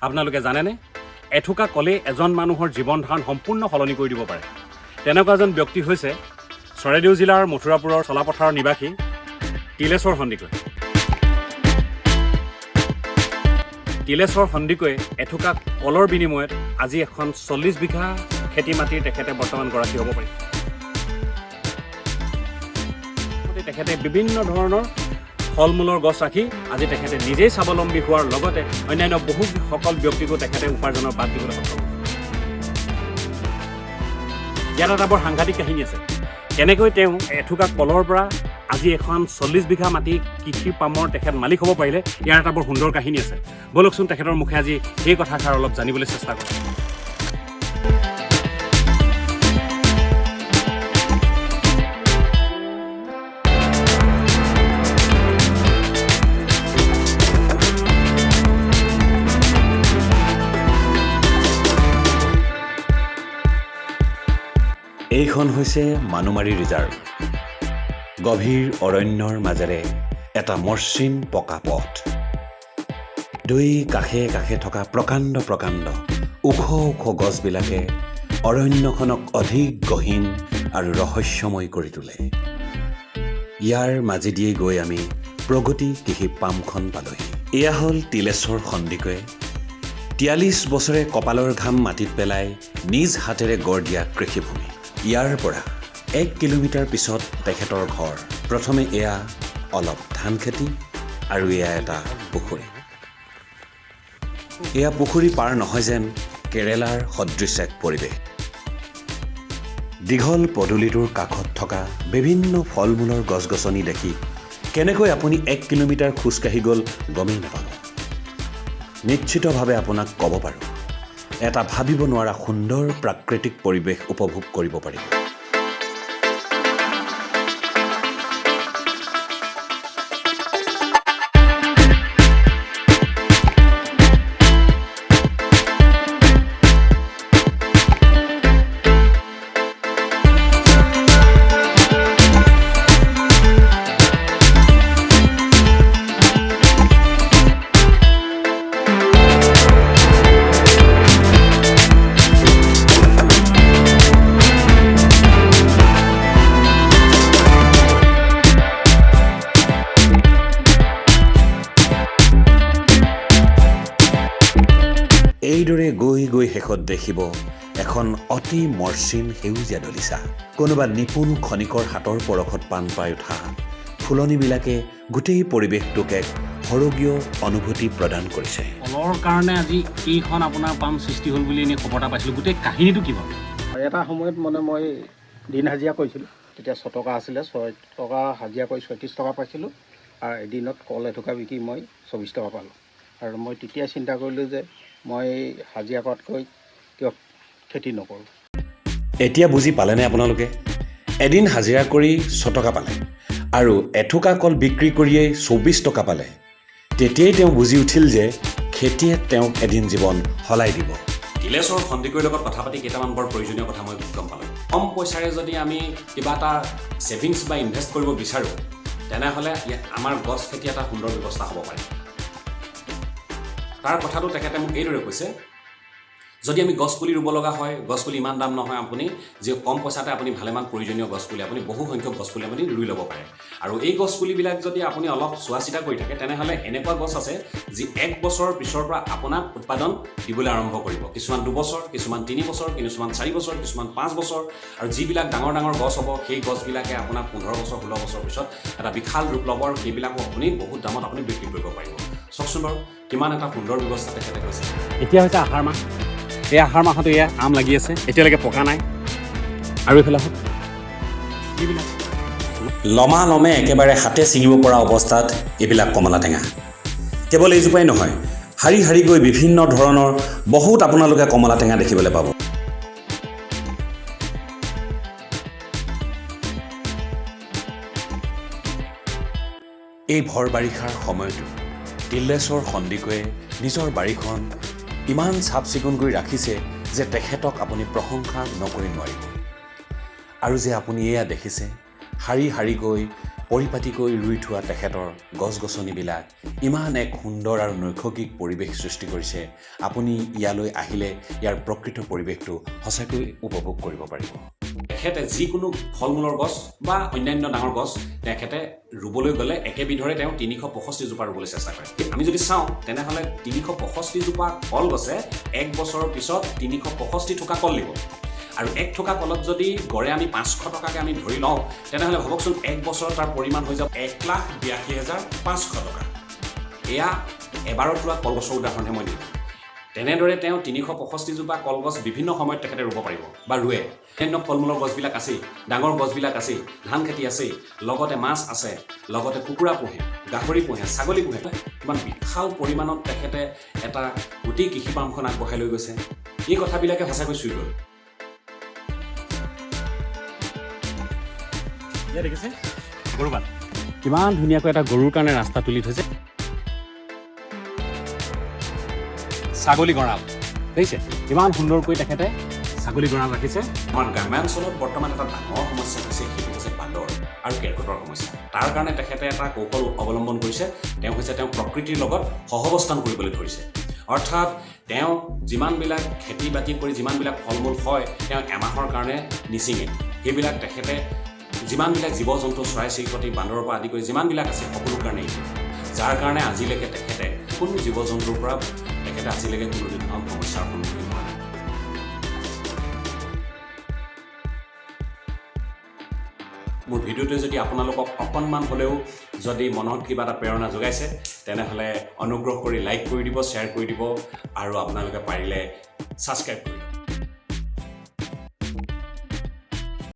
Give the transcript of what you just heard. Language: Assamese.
আপোনালোকে জানেনে এথোকা কলে এজন মানুহৰ জীৱন ধাৰণ সম্পূৰ্ণ সলনি কৰি দিব পাৰে। তেনেকুৱা এজন ব্যক্তি হৈছে চৰাইদেউ জিলাৰ মথুৰাপুৰৰ চলাপথাৰৰ নিবাসী তিলেশ্বৰ সন্দিকৈ। তিলেশ্বৰ সন্দিকৈয়ে এথোকা কলৰ বিনিময়ত আজি এখন 40 বিঘা খেতি মাটিৰ তেখেতে বৰ্তমান গৰাকী হ'ব পাৰে। তেখেতে বিভিন্ন ধৰণৰ ফল মূলৰ গছ ৰাখি আজি তেখেতে নিজেই স্বাৱলম্বী হোৱাৰ লগতে অন্যান্য বহুসকল ব্যক্তিকো তেখেতে উপাৰ্জনৰ বাট দিবলৈ সক্ষম হৈছে। ইয়াত এটা বৰ সাংঘাতিক কাহিনী আছে। কেনেকৈ তেওঁ এথোকা কলৰ পৰা আজি এখন 40 বিঘা মাটি কৃষি পামৰ তেখেত মালিক হ'ব পাৰিলে, ইয়াৰ এটা বৰ সুন্দৰ কাহিনী আছে। বলকচোন তেখেতৰ মুখে আজি সেই কথাষাৰ অলপ জানিবলৈ চেষ্টা কৰোঁ। এইখন হৈছে মানুহমাৰী ৰিজাৰ্ভ। গভীৰ অৰণ্যৰ মাজেৰে এটা মসৃণ পকা পথ। দুই কাষে কাষে থকা প্ৰকাণ্ড ওখ গছবিলাকে অৰণ্যখনক অধিক গহীন আৰু ৰহস্যময় কৰি তোলে। ইয়াৰ মাজেদিয়ে গৈ আমি প্ৰগতি কৃষি পামখন পালোহি। এয়া হ'ল তিলেশ্বৰ সন্দিকৈয়ে 43 বছৰে কপালৰ ঘাম মাটিত পেলাই নিজ হাতেৰে গঢ় দিয়া কৃষিভূমি। ইয়াৰ পৰা 1 কিলোমিটাৰ পিছত তেখেতৰ ঘৰ। প্ৰথমে এয়া অলপ ধান খেতি আৰু এয়া এটা পুখুৰী। এয়া পুখুৰী পাৰ নহয় যেন কেৰেলাৰ সদৃশ এক পৰিৱেশ। দীঘল পদূলিটোৰ কাষত থকা বিভিন্ন ফল মূলৰ গছ গছনি দেখি কেনেকৈ আপুনি 1 কিলোমিটাৰ খোজকাঢ়ি গ'ল গমেই নাপাব। নিশ্চিতভাৱে আপোনাক ক'ব পাৰোঁ, এটা ভাবিব নোৱাৰা সুন্দৰ প্ৰাকৃতিক পৰিৱেশ উপভোগ কৰিব পাৰিব। এইদৰে গৈ শেষত দেখিব এখন অতি মসৃণ সেউজীয়া দলিচা। কোনোবা নিপুণ খনিকৰ হাতৰ পৰশত পাণ পাই উঠা ফুলনিবিলাকে গোটেই পৰিৱেশটোক এক সৰগীয় অনুভূতি প্ৰদান কৰিছে। কলৰ কাৰণে আজি এইখন আপোনাৰ পাম সৃষ্টি হ'ল বুলি এনেই খবৰ এটা পাইছিলোঁ। গোটেই কাহিনীটো কি বাৰু? এটা সময়ত মই দিন হাজিৰা কৰিছিলোঁ। তেতিয়া 6 টকা আছিলে, 6 টকা হাজিৰা কৰি 36 টকা পাইছিলোঁ। আৰু এদিনত কল এথোকা বিকি মই 24 টকা পালোঁ। আৰু মই তেতিয়াই চিন্তা কৰিলোঁ যে মই হাজিৰা কৰাতকৈ কিয় খেতি নকৰোঁ। এতিয়া বুজি পালেনে আপোনালোকে? এদিন হাজিৰা কৰি 6 টকা পালে আৰু এথোকা কল বিক্ৰী কৰিয়েই 24 টকা পালে। তেতিয়াই তেওঁ বুজি উঠিল যে খেতিয়ে তেওঁক এদিন জীৱন সলাই দিব। তিলেশ্বৰ সন্দিকৈৰ লগত কথা পাতি কেইটামান বৰ প্ৰয়োজনীয় কথা মই গম পালোঁ। কম পইচাৰে যদি আমি কিবা এটা ছেভিংছ বা ইনভেষ্ট কৰিব বিচাৰোঁ, তেনেহ'লে আমাৰ গছ খেতি এটা সুন্দৰ ব্যৱস্থা হ'ব পাৰে। তাৰ কথাটো তেখেতে মোক এইদৰে কৈছে, যদি আমি গছপুলি ৰুব লগা হয়, গছপুলি ইমান দাম নহয়, আপুনি যে কম পইচাতে আপুনি ভালেমান প্ৰয়োজনীয় গছপুলি আপুনি বহু সংখ্যক গছপুলি আপুনি ৰুই ল'ব পাৰে। আৰু এই গছপুলিবিলাক যদি আপুনি অলপ চোৱা চিতা কৰি থাকে, তেনেহ'লে এনেকুৱা গছ আছে যি 1 বছৰৰ পিছৰ পৰা আপোনাক উৎপাদন দিবলৈ আৰম্ভ কৰিব। কিছুমান 2 বছৰ, কিছুমান 3 বছৰ, কিছুমান 4 বছৰ, কিছুমান 5 বছৰ। আৰু যিবিলাক ডাঙৰ গছ হ'ব, সেই গছবিলাকে আপোনাক 15 বছৰ 16 বছৰ পিছত এটা বিশাল ৰূপ ল'ব আৰু সেইবিলাকো আপুনি বহুত দামত আপুনি বিক্ৰী কৰিব পাৰিব। চাওকচোন বাৰু কিমান এটা সুন্দৰ ব্যৱস্থা তেখেতে কৈছে। এতিয়া হৈছে আহাৰ মাহ। এই আহাৰ মাহতো এয়া আম লাগি আছে, এতিয়ালৈকে পকা নাই। আৰু এইফালে হওক এইবিলাক লমে একেবাৰে হাতে ছিঙিব পৰা অৱস্থাত এইবিলাক কমলা টেঙা। কেৱল এইজোপাই নহয়, শাৰী গৈ বিভিন্ন ধৰণৰ বহুত আপোনালোকে কমলা টেঙা দেখিবলৈ পাব। এই ভৰ বাৰিষাৰ সময়তো তিলেশ্বৰ সন্দিকৈয়ে নিজৰ বাৰীখন ইমান চাফ চিকুণ কৰি ৰাখিছে যে তেখেতক আপুনি প্ৰশংসা নকৰি নোৱাৰিব। আৰু যে আপুনি এয়া দেখিছে, শাৰী গৈ পৰিপাটিকৈ ৰুই থোৱা তেখেতৰ গছ-গছনিবিলাক ইমান এক সুন্দৰ আৰু নৈসৰ্গিক পৰিৱেশ সৃষ্টি কৰিছে, আপুনি ইয়ালৈ আহিলে ইয়াৰ প্ৰকৃত পৰিৱেশটো সঁচাকৈ উপভোগ কৰিব পাৰিব। তেখেতে যিকোনো ফল মূলৰ গছ বা অন্যান্য ডাঙৰ গছ তেখেতে ৰুবলৈ গ'লে একেবিধৰে তেওঁ 365 জোপা ৰুবলৈ চেষ্টা কৰে। আমি যদি চাওঁ তেনেহ'লে 365 জোপা কলগছে 1 বছৰৰ পিছত 365 থোকা কল দিব। আৰু 1 থোকা কলত যদি গড়ে আমি 500 টকাকৈ আমি ধৰি লওঁ, তেনেহ'লে ভাবকচোন 1 বছৰত তাৰ পৰিমাণ হৈ যাব 1,82,500 টকা। এয়া এবাৰত ৰোৱা কলগছৰ উদাহৰণহে মই দিম। তেনেদৰে তেওঁ 365 জোপা কলগছ বিভিন্ন সময়ত তেখেতে ৰুব পাৰিব বা ৰুৱে। অন্যান্য ফল মূলৰ গছবিলাক আছেই, ডাঙৰ গছবিলাক আছেই, ধান খেতি আছেই, লগতে মাছ আছে, লগতে কুকুৰা পোহে, গাহৰি পোহে, ছাগলী পোহে। ইমান বিশাল পৰিমাণত তেখেতে এটা গোটেই কৃষি ফাৰ্মখন আগবঢ়াই লৈ গৈছে। এই কথাবিলাকে সঁচাকৈ চুই গ'ল। দেখিছে গৰুবান কিমান ধুনীয়াকৈ এটা গৰুৰ কাৰণে ৰাস্তা তুলি থৈছে। ছাগলী গঁৰাল দেখিছে ইমান সুন্দৰকৈ তেখেতে ছাগলী গঁৰাল ৰাখিছে। আমাৰ গ্ৰাম্যাঞ্চলত বৰ্তমান এটা ডাঙৰ সমস্যা হৈছে, সেইটো হৈছে বান্দৰ আৰু কেৰ্কেটুৱাৰ সমস্যা। তাৰ কাৰণে তেখেতে এটা কৌশল অৱলম্বন কৰিছে, তেওঁ হৈছে তেওঁ প্ৰকৃতিৰ লগত সহৱস্থান কৰিবলৈ ধৰিছে। অৰ্থাৎ তেওঁ যিমানবিলাক খেতি বাতি কৰি যিমানবিলাক ফল মূল হয় তেওঁ এমাহৰ কাৰণে নিচিঙে। সেইবিলাক তেখেতে যিমানবিলাক জীৱ জন্তু চৰাই চিৰিকটি বান্দৰৰ পৰা আদি কৰি যিমানবিলাক আছে সকলো কাৰণেই, যাৰ কাৰণে আজিলৈকে তেখেতে কোনো জীৱ জন্তুৰ পৰা তেখেতে আজিলৈকে কোনো ধৰণৰ সমস্যাৰ সন্মুখীন হোৱা নাই। মোৰ ভিডিঅ'টোৱে যদি আপোনালোকক অকণমান হ'লেও যদি মনত কিবা এটা প্ৰেৰণা যোগাইছে, তেনেহ'লে অনুগ্ৰহ কৰি লাইক কৰি দিব, শ্বেয়াৰ কৰি দিব আৰু আপোনালোকে পাৰিলে ছাবস্ক্ৰাইব কৰি দিব।